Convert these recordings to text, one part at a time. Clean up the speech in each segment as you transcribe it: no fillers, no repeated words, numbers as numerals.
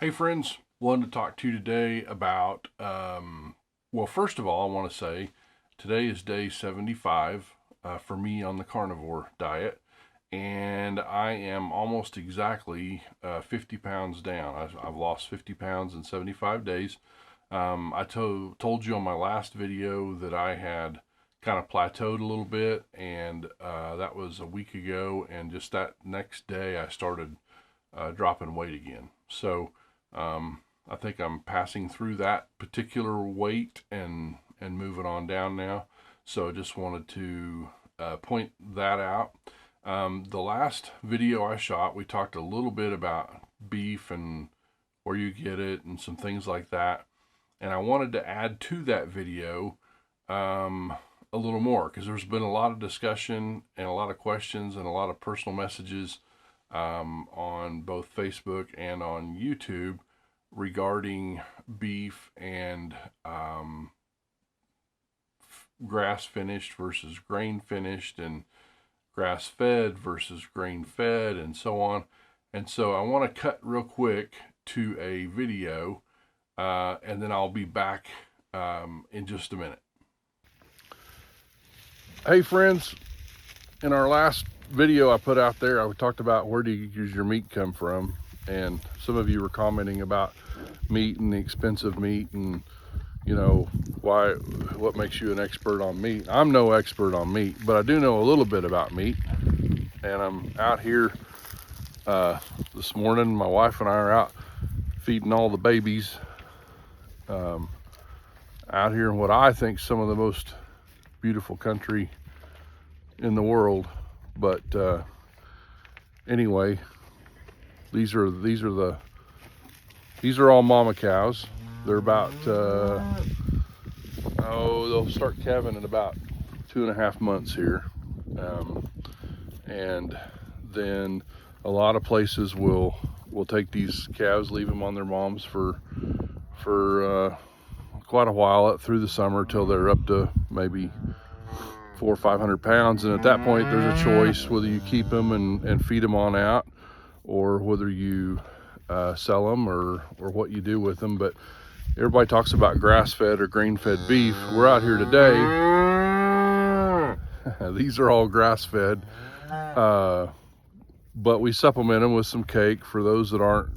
Hey friends, wanted to talk to you today about, well, first of all, I want to say today is day 75 for me on the carnivore diet, and I am almost exactly 50 pounds down. I've lost 50 pounds in 75 days. I told you on my last video that I had kind of plateaued a little bit, and that was a week ago, and just that next day I started dropping weight again. I think I'm passing through that particular weight and moving on down now. So I just wanted to point that out. The last video I shot, we talked a little bit about beef and where you get it and some things like that. And I wanted to add to that video a little more because there's been a lot of discussion and a lot of questions and a lot of personal messages on both Facebook and on YouTube regarding beef and grass finished versus grain finished and grass fed versus grain fed and so on. And so I want to cut real quick to a video and then I'll be back in just a minute. Hey friends, in our last video I put out there, I talked about where do your meat come from, and some of you were commenting about meat and the expensive meat and what makes you an expert on meat. I'm no expert on meat, but I do know a little bit about meat, and I'm out here this morning. My wife and I are out feeding all the babies out here in what I think some of the most beautiful country in the world. But anyway, these are all mama cows. They're about they'll start calving in about 2.5 months here, and then a lot of places will take these calves, leave them on their moms for quite a while up through the summer till they're up to maybe 400 or 500 pounds, and at that point there's a choice whether you keep them and feed them on out, or whether you sell them or what you do with them. But everybody talks about grass-fed or grain-fed beef. We're out here today. These are all grass-fed, but we supplement them with some cake for those that aren't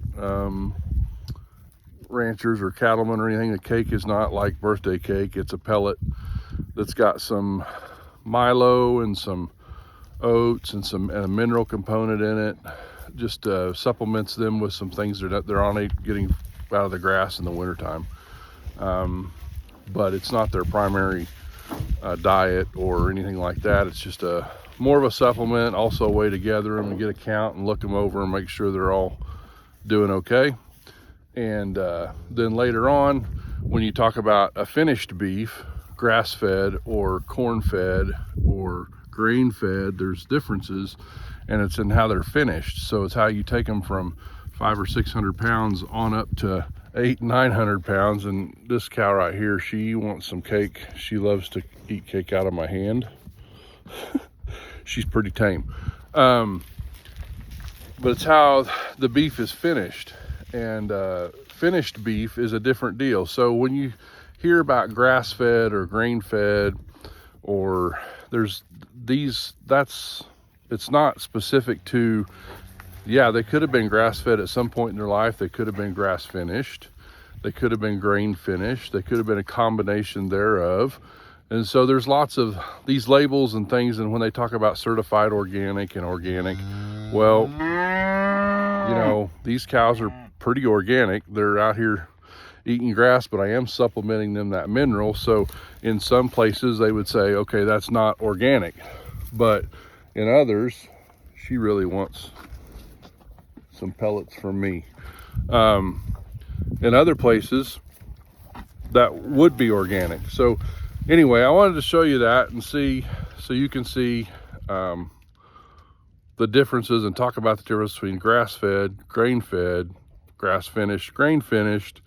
ranchers or cattlemen or anything. The cake is not like birthday cake. It's a pellet that's got some milo and some oats and a mineral component in it. Just supplements them with some things that they're on getting out of the grass in the wintertime. But it's not their primary diet or anything like that. It's just more of a supplement, also a way to gather them and get a count and look them over and make sure they're all doing okay. And then later on, when you talk about a finished beef, grass-fed or corn-fed or grain-fed, there's differences, and it's in how they're finished. So it's how you take them from 500 or 600 pounds on up to 800-900 pounds. And this cow right here, she wants some cake. She loves to eat cake out of my hand. She's pretty tame. But it's how the beef is finished. And finished beef is a different deal. So when you hear about grass-fed or grain-fed, or there's these, it's not specific to, yeah, they could have been grass-fed at some point in their life. They could have been grass-finished. They could have been grain-finished. They could have been a combination thereof. And so there's lots of these labels and things. And when they talk about certified organic and organic, well, these cows are pretty organic. They're out here eating grass, but I am supplementing them that mineral. So in some places they would say, okay, that's not organic. But in others, she really wants some pellets from me. In other places, that would be organic. So anyway, I wanted to show you that and see, so you can see the differences and talk about the difference between grass-fed, grain-fed, grass-finished, grain-finished,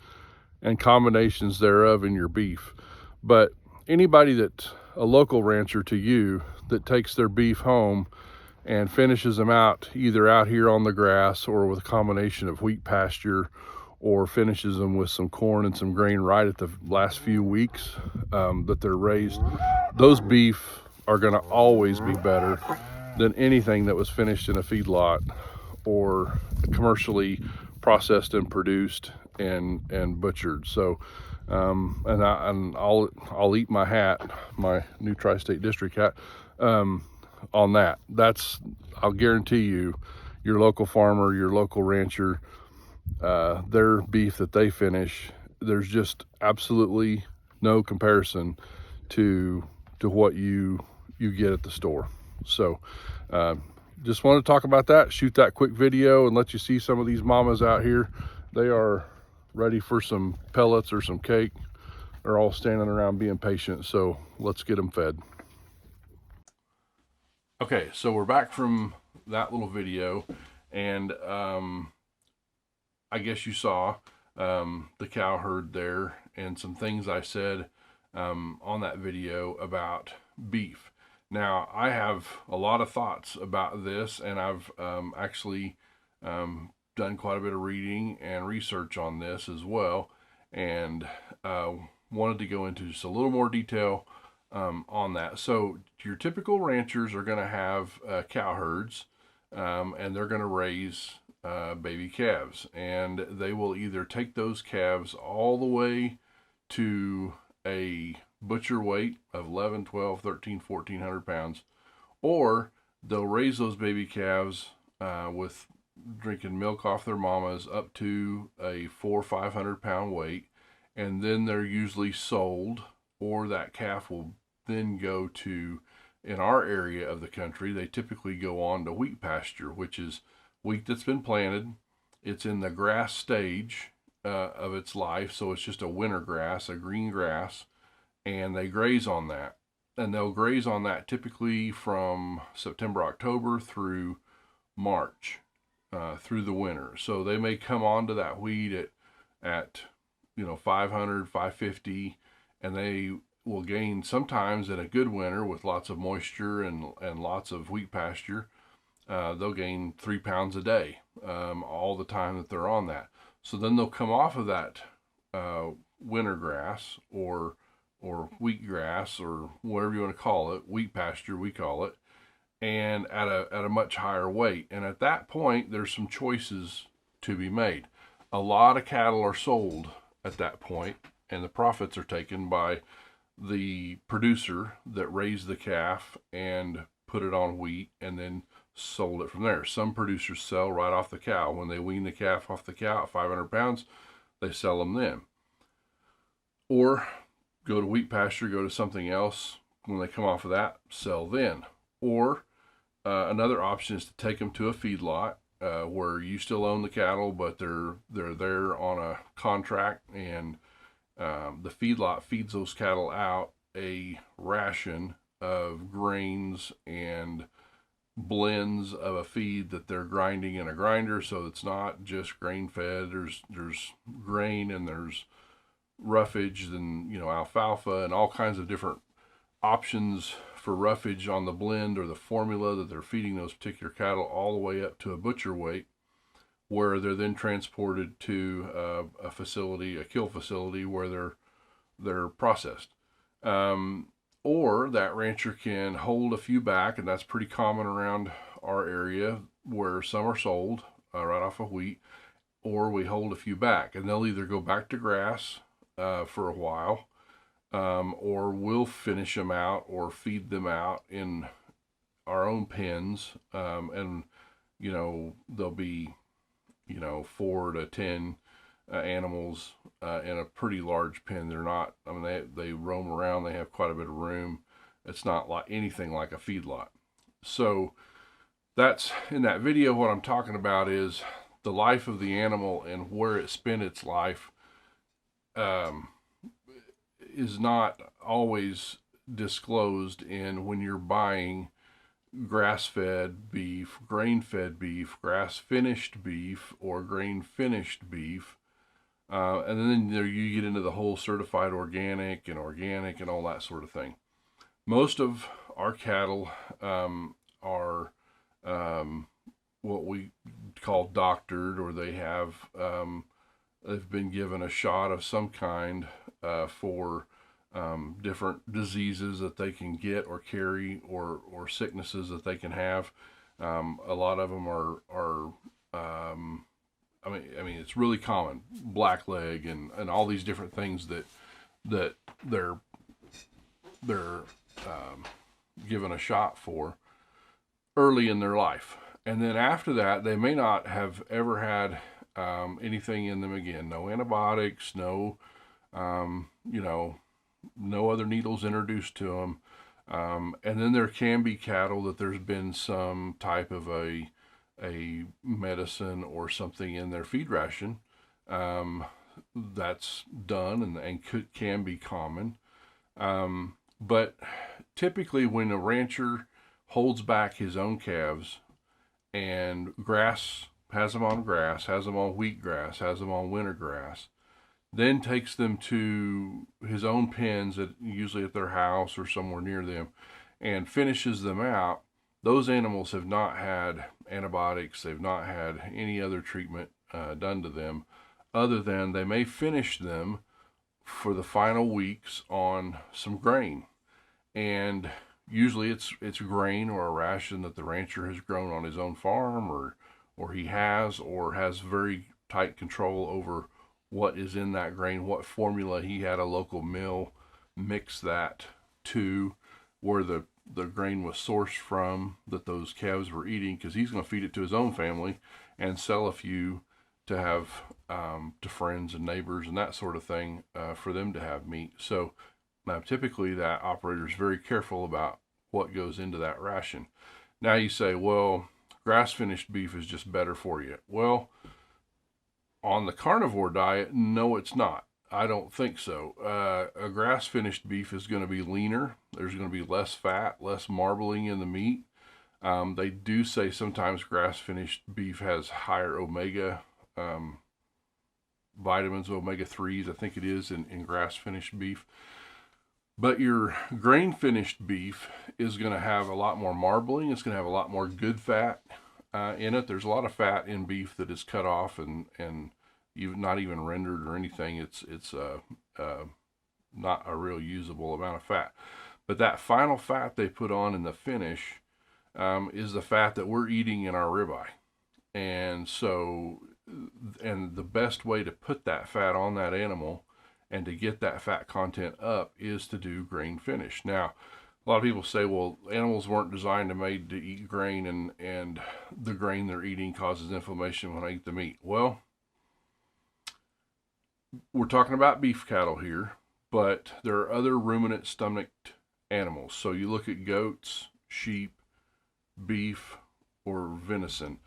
and combinations thereof in your beef. But anybody that's a local rancher to you that takes their beef home and finishes them out either out here on the grass or with a combination of wheat pasture or finishes them with some corn and some grain right at the last few weeks that they're raised, those beef are going to always be better than anything that was finished in a feedlot or commercially processed and produced and butchered. So and I'll eat my hat, my new tri-state district hat, on that. I'll guarantee you, your local farmer, your local rancher, their beef that they finish, there's just absolutely no comparison to what you get at the store. So just wanted to talk about that, shoot that quick video and let you see some of these mamas out here. They are ready for some pellets or some cake. They're all standing around being patient, so let's get them fed. Okay, so we're back from that little video, and I guess you saw the cow herd there and some things I said on that video about beef. Now, I have a lot of thoughts about this, and I've actually done quite a bit of reading and research on this as well, and wanted to go into just a little more detail on that. So your typical ranchers are going to have cow herds, and they're going to raise baby calves, and they will either take those calves all the way to a butcher weight of 11, 12, 13, 1400 pounds, or they'll raise those baby calves with drinking milk off their mamas up to a 400 or 500 pound weight, and then they're usually sold, or that calf will then go to, in our area of the country, they typically go on to wheat pasture, which is wheat that's been planted. It's in the grass stage of its life, so it's just a winter grass, a green grass, and they graze on that. And they'll graze on that typically from September, October through March, through the winter. So they may come onto that wheat at 500, 550, and they will gain, sometimes in a good winter with lots of moisture and lots of wheat pasture, they'll gain 3 pounds a day all the time that they're on that. So then they'll come off of that winter grass or wheat grass, or whatever you want to call it, wheat pasture we call it, and at a much higher weight. And at that point, there's some choices to be made. A lot of cattle are sold at that point, and the profits are taken by the producer that raised the calf and put it on wheat and then sold it from there. Some producers sell right off the cow. When they wean the calf off the cow at 500 pounds, they sell them then. Or go to wheat pasture, go to something else. When they come off of that, sell then. Or another option is to take them to a feedlot where you still own the cattle, but they're there on a contract, and the feedlot feeds those cattle out a ration of grains and blends of a feed that they're grinding in a grinder, so it's not just grain fed. There's grain, and there's roughage, and alfalfa, and all kinds of different options for roughage on the blend or the formula that they're feeding those particular cattle, all the way up to a butcher weight, where they're then transported to a facility, a kill facility, where they're processed. Or that rancher can hold a few back, and that's pretty common around our area, where some are sold right off of wheat, or we hold a few back, and they'll either go back to grass for a while, or we'll finish them out or feed them out in our own pens, and there'll be 4 to 10 animals in a pretty large pen. They're not, they roam around, they have quite a bit of room. It's not like anything like a feedlot. So that's, in that video, what I'm talking about is the life of the animal and where it spent its life is not always disclosed in when you're buying grass-fed beef, grain-fed beef, grass-finished beef, or grain-finished beef. And then there you get into the whole certified organic and all that sort of thing. Most of our cattle are what we call doctored, or they have they've been given a shot of some kind for different diseases that they can get or carry, or sicknesses that they can have. A lot of them are I mean, it's really common, blackleg and all these different things that they're given a shot for early in their life. And then after that, they may not have ever had anything in them again. No antibiotics, you know, no other needles introduced to them. And then there can be cattle that there's been some type of a medicine or something in their feed ration. Um, that's done and can be common. But typically, when a rancher holds back his own calves and has them on grass, has them on wheat grass, has them on winter grass, then takes them to his own pens, usually at their house or somewhere near them, and finishes them out, those animals have not had antibiotics, they've not had any other treatment done to them, other than they may finish them for the final weeks on some grain. And usually it's grain or a ration that the rancher has grown on his own farm, or he has very tight control over what is in that grain, what formula he had a local mill mix that to, where the grain was sourced from that those calves were eating, because he's going to feed it to his own family and sell a few to have to friends and neighbors and that sort of thing, for them to have meat. So typically that operator is very careful about what goes into that ration. Now you say, well, grass finished beef is just better for you. Well, on the carnivore diet, no, it's not. I don't think so. A grass finished beef is going to be leaner. There's going to be less fat, less marbling in the meat. They do say sometimes grass finished beef has higher omega vitamins, omega 3s, I think it is, in grass finished beef. But your grain finished beef is going to have a lot more marbling. It's going to have a lot more good fat in it. There's a lot of fat in beef that is cut off and not even rendered or anything. It's not a real usable amount of fat. But that final fat they put on in the finish is the fat that we're eating in our ribeye. And so, and the best way to put that fat on that animal and to get that fat content up is to do grain finish. Now, a lot of people say, well, animals weren't designed and made to eat grain, and the grain they're eating causes inflammation when I eat the meat. Well, we're talking about beef cattle here, but there are other ruminant stomached animals. So you look at goats, sheep, beef, or venison.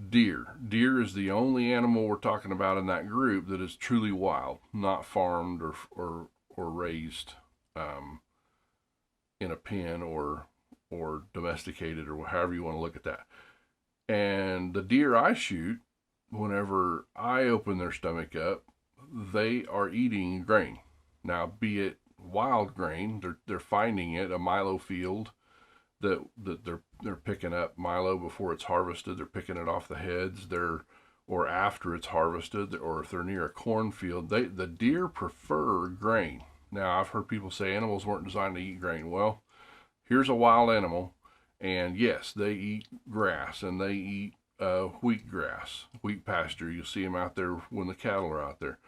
Deer is the only animal we're talking about in that group that is truly wild, not farmed or raised in a pen or domesticated, or however you want to look at that. And the deer I shoot, whenever I open their stomach up, they are eating grain. Now, be it wild grain, they're finding it, a milo field that they're picking up milo before it's harvested. They're picking it off the heads. Or after it's harvested, or if they're near a cornfield, the deer prefer grain. Now, I've heard people say animals weren't designed to eat grain. Well, here's a wild animal, and yes, they eat grass, and they eat wheat grass, wheat pasture. You'll see them out there when the cattle are out there.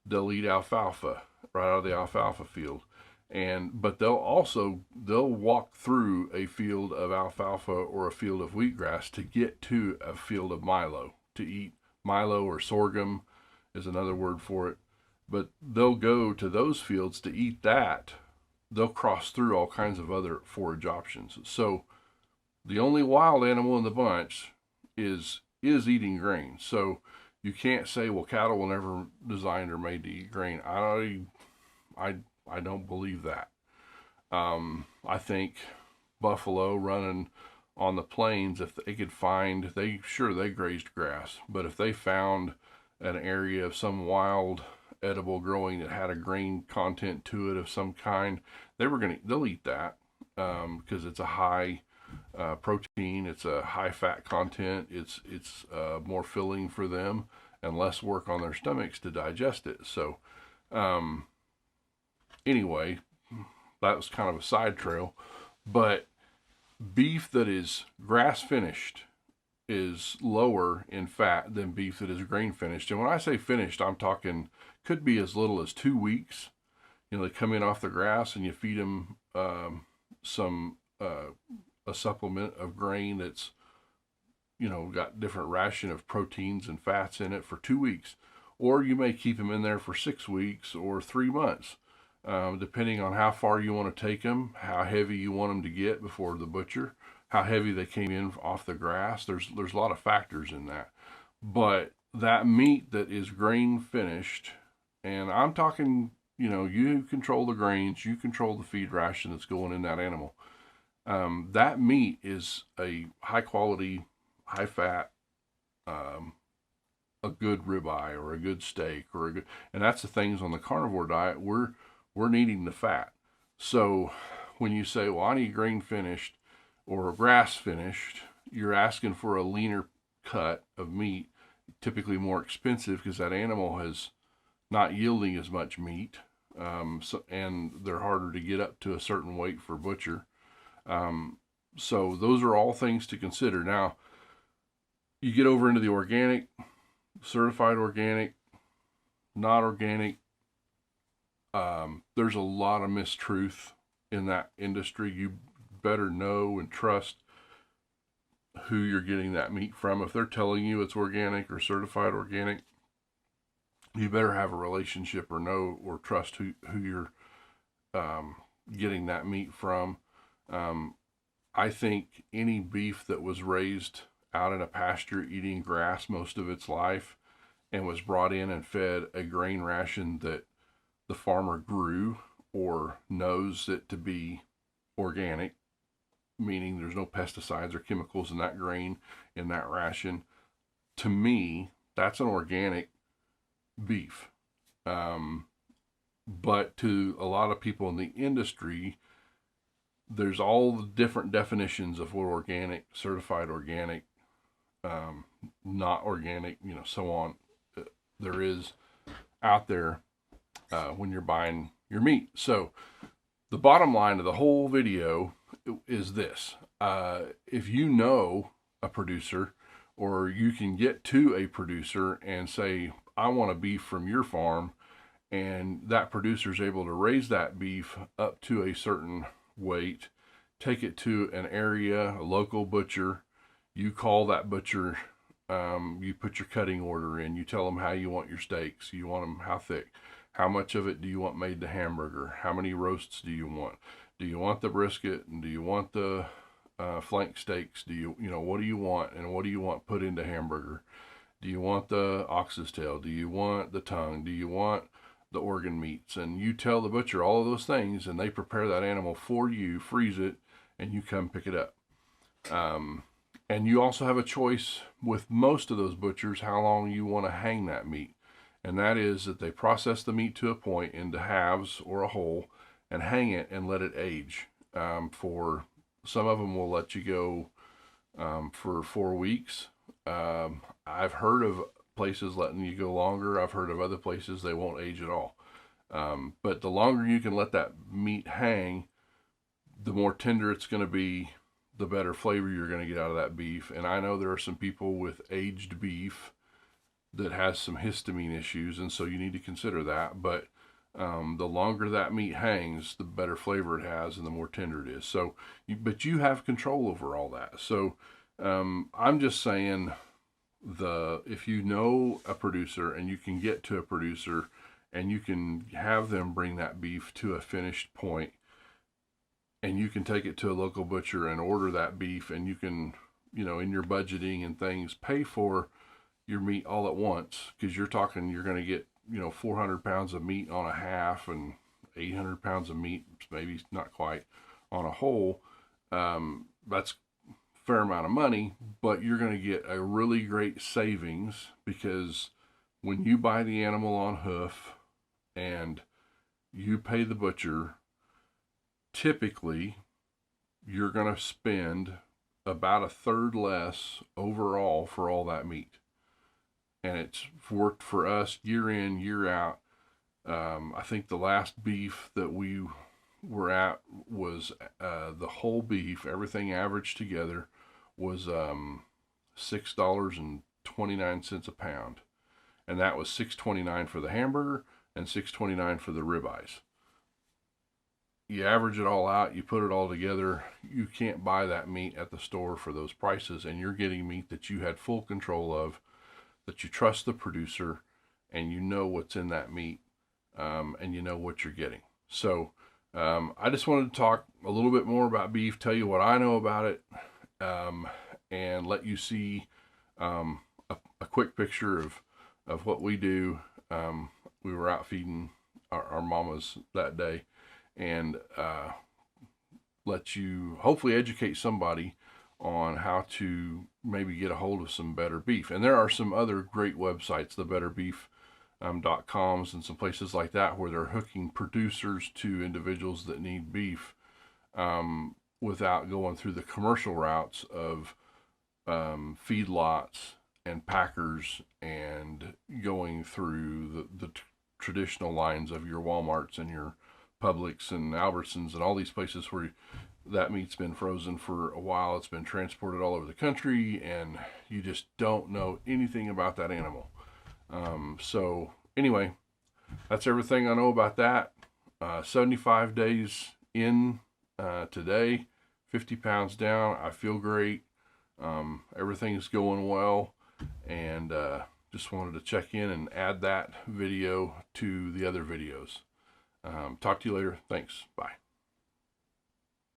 They'll eat alfalfa right out of the alfalfa field. But they'll walk through a field of alfalfa or a field of wheatgrass to get to a field of milo, to eat milo, or sorghum is another word for it. But they'll go to those fields to eat that. They'll cross through all kinds of other forage options. So the only wild animal in the bunch is eating grain. So you can't say, well, cattle were never designed or made to eat grain. I don't believe that. I think buffalo running on the plains, if they could find, they grazed grass, but if they found an area of some wild edible growing that had a grain content to it of some kind, they'll eat that, because it's a high protein, it's a high fat content, it's more filling for them, and less work on their stomachs to digest it. So anyway, that was kind of a side trail, but beef that is grass finished is lower in fat than beef that is grain finished. And when I say finished, I'm talking could be as little as 2 weeks. You know, they come in off the grass and you feed them a supplement of grain that's, you know, got different ration of proteins and fats in it for 2 weeks. Or you may keep them in there for 6 weeks or 3 months, depending on how far you want to take them, how heavy you want them to get before the butcher, how heavy they came in off the grass. There's a lot of factors in that. But that meat that is grain finished, and I'm talking, you know, you control the grains, you control the feed ration that's going in that animal. That meat is a high quality, high fat, a good ribeye or a good steak or a good, and that's the things on the carnivore diet. We're needing the fat. So when you say, well, I need grain finished or grass finished, you're asking for a leaner cut of meat, typically more expensive because that animal has not yielding as much meat, and they're harder to get up to a certain weight for butcher. So those are all things to consider. Now, you get over into the organic, certified organic, not organic. There's a lot of mistruth in that industry. You better know and trust who you're getting that meat from. If they're telling you it's organic or certified organic, you better have a relationship or know or trust who you're getting that meat from. I think any beef that was raised out in a pasture eating grass most of its life and was brought in and fed a grain ration that the farmer grew or knows it to be organic, meaning there's no pesticides or chemicals in that grain, in that ration, to me, that's an organic beef. But to a lot of people in the industry, there's all the different definitions of what organic, certified organic, not organic, you know, so on. There is out there when you're buying your meat. So the bottom line of the whole video is this. If you know a producer or you can get to a producer and say, I want a beef from your farm, and that producer is able to raise that beef up to a certain weight, take it to an area, a local butcher, you call that butcher, you put your cutting order in, you tell them how you want your steaks, you want them how thick, how much of it do you want made to hamburger, how many roasts do you want the brisket, and do you want the flank steaks, you know, what do you want, and what do you want put into hamburger? Do you want the ox's tail? Do you want the tongue? Do you want the organ meats? And you tell the butcher all of those things, and they prepare that animal for you, freeze it, and you come pick it up. And you also have a choice with most of those butchers how long you want to hang that meat. And that is that they process the meat to a point into halves or a whole and hang it and let it age. For some of them will let you go for 4 weeks. I've heard of places letting you go longer. I've heard of other places they won't age at all. But the longer you can let that meat hang, the more tender it's going to be, the better flavor you're going to get out of that beef. And I know there are some people with aged beef that has some histamine issues, and so you need to consider that. But the longer that meat hangs, the better flavor it has and the more tender it is. So, but you have control over all that. So I'm just saying, if you know a producer and you can get to a producer and you can have them bring that beef to a finished point, and you can take it to a local butcher and order that beef, and you can, you know, in your budgeting and things, pay for your meat all at once, because you're talking, you're going to get, you know, 400 pounds of meat on a half and 800 pounds of meat, maybe not quite, on a whole. That's a fair amount of money, but you're going to get a really great savings, because when you buy the animal on hoof and you pay the butcher, typically you're going to spend about a third less overall for all that meat. and it's worked for us year in, year out. I think the last beef that we were at was the whole beef, everything averaged together, was $6.29 a pound, and that was $6.29 for the hamburger and $6.29 for the ribeyes. You average it all out, you put it all together, you can't buy that meat at the store for those prices, and you're getting meat that you had full control of, that you trust the producer, and you know what's in that meat, and you know what you're getting. So I just wanted to talk a little bit more about beef, tell you what I know about it, and let you see a quick picture of what we do. We were out feeding our mamas that day, and let you hopefully educate somebody on how to maybe get a hold of some better beef. And there are some other great websites, the betterbeef.coms and some places like that, where they're hooking producers to individuals that need beef, without going through the commercial routes of feedlots and packers, and going through the traditional lines of your Walmarts and your Publix and Albertsons and all these places where that meat's been frozen for a while. It's been transported all over the country, and you just don't know anything about that animal. So anyway, that's everything I know about that. 75 days in today, 50 pounds down. I feel great. Everything's going well, and just wanted to check in and add that video to the other videos. Talk to you later. Thanks. Bye.